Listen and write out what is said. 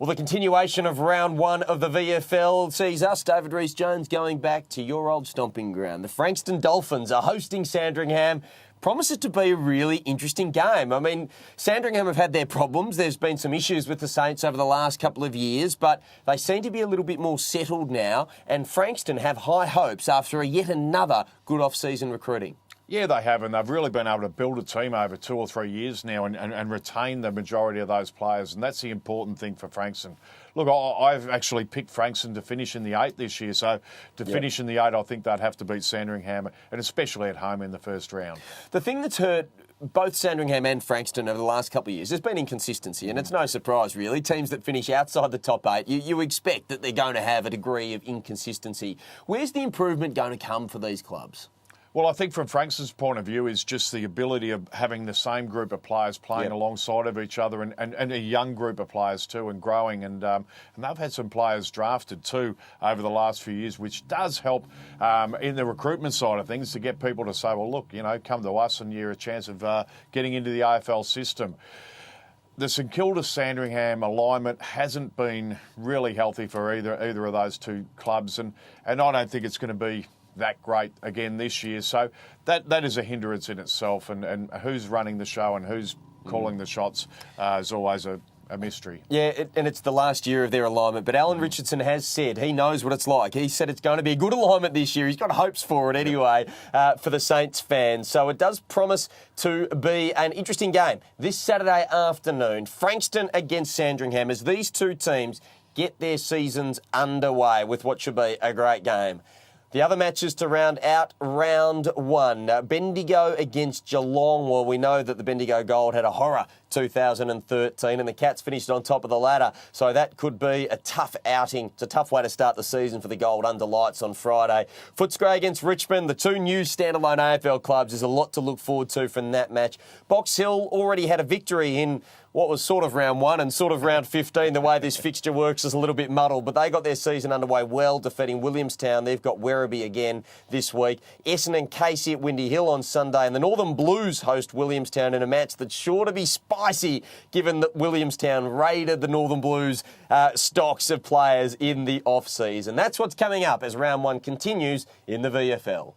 Well, the continuation of round one of the VFL sees us, David Rhys-Jones, going back to your old stomping ground. The Frankston Dolphins are hosting Sandringham. Promises to be a really interesting game. I mean, Sandringham have had their problems. There's been some issues with the Saints over the last couple of years, but they seem to be a little bit more settled now, and Frankston have high hopes after yet another good off-season recruiting. Yeah, they have, and they've really been able to build a team over 2 or 3 years now and retain the majority of those players, and that's the important thing for Frankston. Look, I've actually picked Frankston to finish in the 8 this year, so to finish in the 8, I think they'd have to beat Sandringham, and especially at home in the first round. The thing that's hurt both Sandringham and Frankston over the last couple of years, there's been inconsistency, and it's no surprise, really. Teams that finish outside the top 8, you expect that they're going to have a degree of inconsistency. Where's the improvement going to come for these clubs? Well, I think from Frankston's point of view is just the ability of having the same group of players playing alongside of each other and a young group of players too and growing. And they've had some players drafted too over the last few years, which does help in the recruitment side of things to get people to say, well, look, you know, come to us and you're a chance of getting into the AFL system. The St Kilda-Sandringham alignment hasn't been really healthy for either of those two clubs, and I don't think it's going to be that great again this year. So that is a hindrance in itself, and who's running the show and who's calling the shots is always a mystery. Yeah, and it's the last year of their alignment, but Alan Richardson has said he knows what it's like. He said it's going to be a good alignment this year. He's got hopes for it anyway for the Saints fans. So it does promise to be an interesting game this Saturday afternoon. Frankston against Sandringham as these two teams get their seasons underway with what should be a great game. The other matches to round out round one. Bendigo against Geelong. Well, we know that the Bendigo Gold had a horror 2013 and the Cats finished on top of the ladder. So that could be a tough outing. It's a tough way to start the season for the Gold under lights on Friday. Footscray against Richmond. The two new standalone AFL clubs. There's a lot to look forward to from that match. Box Hill already had a victory in what was sort of round 1 and sort of round 15. The way this fixture works is a little bit muddled, but they got their season underway well, defeating Williamstown. They've got Werribee again this week. Essendon and Casey at Windy Hill on Sunday, and the Northern Blues host Williamstown in a match that's sure to be spicy, given that Williamstown raided the Northern Blues stocks of players in the off-season. That's what's coming up as round 1 continues in the VFL.